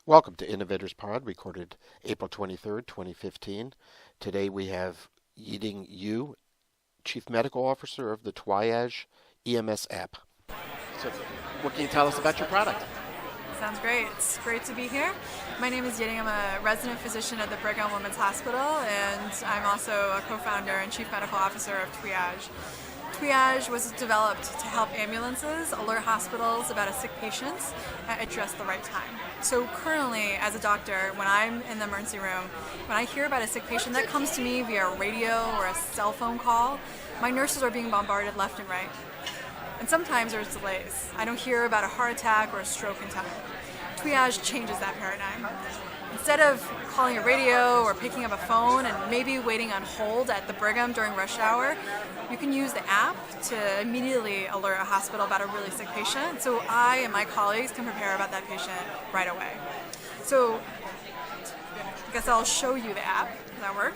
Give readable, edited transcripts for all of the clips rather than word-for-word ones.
Welcome to Innovators Pod, recorded April 23rd, 2015. Today we have YiDing Yu, Chief Medical Officer of the Twiage EMS app. So, what can you tell us about your product? Sounds great. It's great to be here. My name is YiDing. I'm a resident physician at the Brigham Women's Hospital, and I'm also a co-founder and Chief Medical Officer of Twiage. Twiage was developed to help ambulances alert hospitals about a sick patient at just the right time. So currently, as a doctor, when I'm in the emergency room, when I hear about a sick patient that comes to me via radio or a cell phone call, my nurses are being bombarded left and right. And sometimes there's delays. I don't hear about a heart attack or a stroke in time. Twiage changes that paradigm. Instead of calling a radio or picking up a phone and maybe waiting on hold at the Brigham during rush hour, you can use the app to immediately alert a hospital about a really sick patient, so I and my colleagues can prepare about that patient right away. So I guess I'll show you the app. Does that work?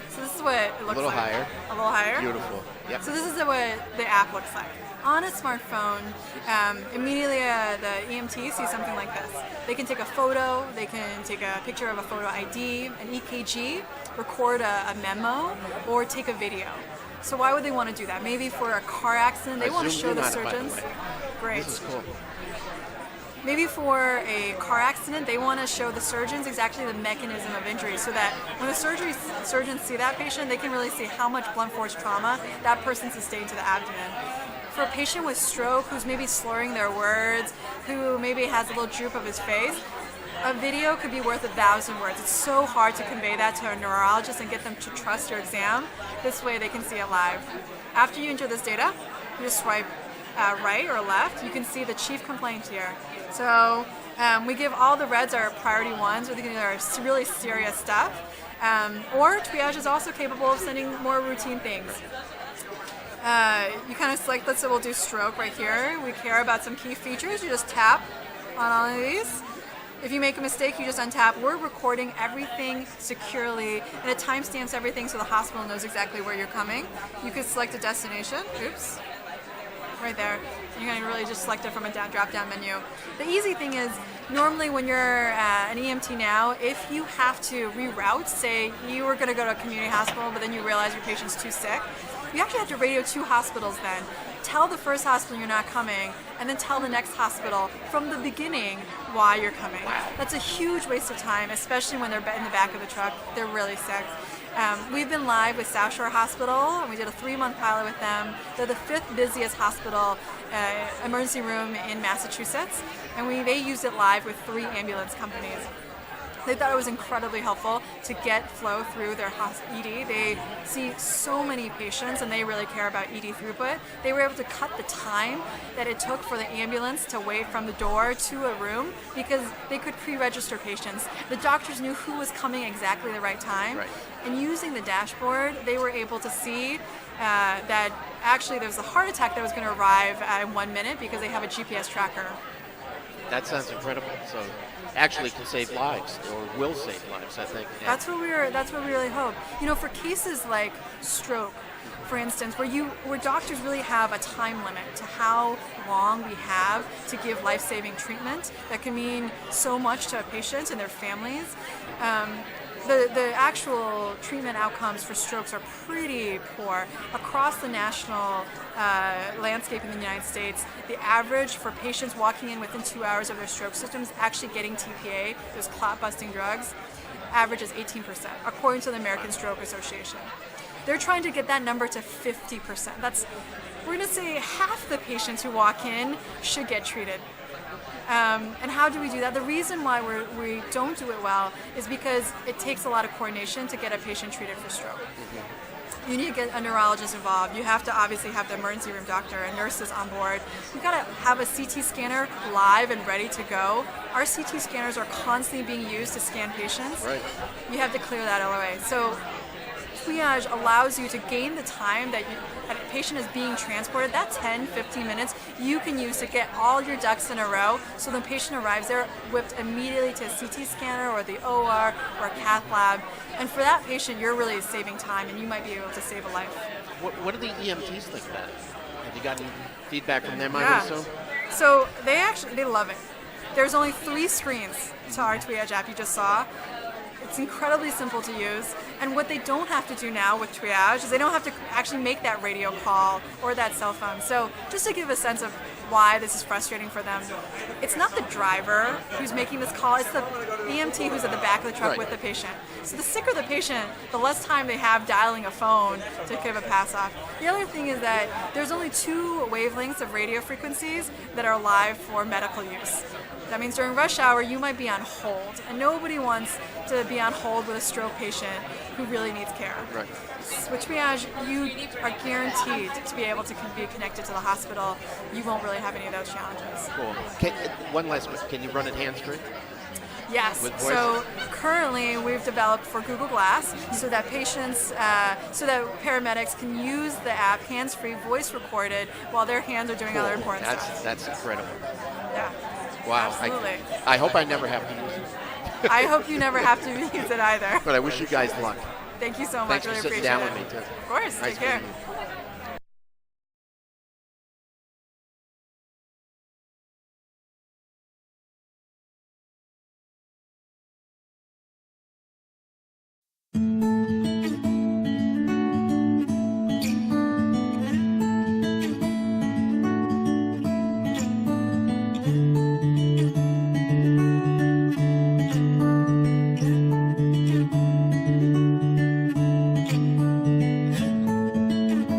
So this is what it looks like. A little higher. A little higher? Beautiful. Yep. So this is what the app looks like. On a smartphone, immediately the EMT sees something like this. They can take a photo, they can take a picture of a photo ID, an EKG, record a memo, or take a video. So why would they want to do that? Maybe for a car accident, they want to show the surgeons. Great. This is cool. Maybe for a car accident, they want to show the surgeons exactly the mechanism of injury so that when the surgeons see that patient, they can really see how much blunt force trauma that person sustained to the abdomen. For a patient with stroke who's maybe slurring their words, who maybe has a little droop of his face, a video could be worth 1,000 words. It's so hard to convey that to a neurologist and get them to trust your exam. This way they can see it live. After you enter this data, you just swipe right or left. You can see the chief complaint here. So we give all the reds our priority ones, or they are really serious stuff. Or Twiage is also capable of sending more routine things. You kind of select, let's say we'll do stroke right here. We care about some key features. You just tap on all of these. If you make a mistake, you just untap. We're recording everything securely, and it timestamps everything so the hospital knows exactly where you're coming. You could select a destination. Oops. Right there. You're going to really just select it from a drop-down menu. The easy thing is, normally when you're an EMT now, if you have to reroute, say you were going to go to a community hospital, but then you realize your patient's too sick, you actually have to radio 2 hospitals then. Tell the first hospital you're not coming, and then tell the next hospital from the beginning why you're coming. That's a huge waste of time, especially when they're in the back of the truck. They're really sick. We've been live with South Shore Hospital, and we did a 3-month pilot with them. They're the 5th busiest hospital emergency room in Massachusetts, and they used it live with 3 ambulance companies. They thought it was incredibly helpful to get flow through their ED. They see so many patients and they really care about ED throughput. They were able to cut the time that it took for the ambulance to wait from the door to a room because they could pre-register patients. The doctors knew who was coming exactly the right time. Right. And using the dashboard, they were able to see that actually there was a heart attack that was going to arrive in 1 minute because they have a GPS tracker. That sounds incredible. So, actually can save lives, or will save lives, I think. Yeah. That's what we really hope. You know, for cases like stroke, for instance, where doctors really have a time limit to how long we have to give life-saving treatment, that can mean so much to a patient and their families. The actual treatment outcomes for strokes are pretty poor. Across the national landscape in the United States, the average for patients walking in within 2 hours of their stroke symptoms actually getting TPA, those clot-busting drugs, average is 18%, according to the American Stroke Association. They're trying to get that number to 50%. We're going to say half the patients who walk in should get treated. And how do we do that? The reason why we don't do it well is because it takes a lot of coordination to get a patient treated for stroke. Mm-hmm. You need to get a neurologist involved. You have to obviously have the emergency room doctor and nurses on board. You've got to have a CT scanner live and ready to go. Our CT scanners are constantly being used to scan patients. Right. You have to clear that LOA. So Twiage allows you to gain the time that a patient is being transported. That 10, 15 minutes you can use to get all your ducks in a row so the patient arrives there whipped immediately to a CT scanner or the OR or a cath lab. And for that patient, you're really saving time and you might be able to save a life. What do the EMTs think about it? Have you gotten feedback from them, I would assume? So they love it. There's only 3 screens to our Twiage app you just saw. It's incredibly simple to use, and what they don't have to do now with Twiage is they don't have to actually make that radio call or that cell phone. So just to give a sense of why this is frustrating for them, it's not the driver who's making this call, it's the EMT who's at the back of the truck with the patient. So the sicker the patient, the less time they have dialing a phone to give a pass off. The other thing is that there's only 2 wavelengths of radio frequencies that are live for medical use. That means during rush hour, you might be on hold, and nobody wants to be on hold with a stroke patient who really needs care. Right. With Twiage, you are guaranteed to be able to be connected to the hospital. You won't really have any of those challenges. Cool. One last question. Can you run it hands-free? Yes. With voice? So currently, we've developed for Google Glass so that patients, so that paramedics can use the app hands-free, voice-recorded, while their hands are doing other important stuff. That's incredible. Yeah. Wow. Absolutely. I hope I never have to use it. I hope you never have to use it either. But I wish you guys luck. Thank you so much. Thanks for really sitting appreciate down it. with me, too. Of course. Nice Take care. meeting you.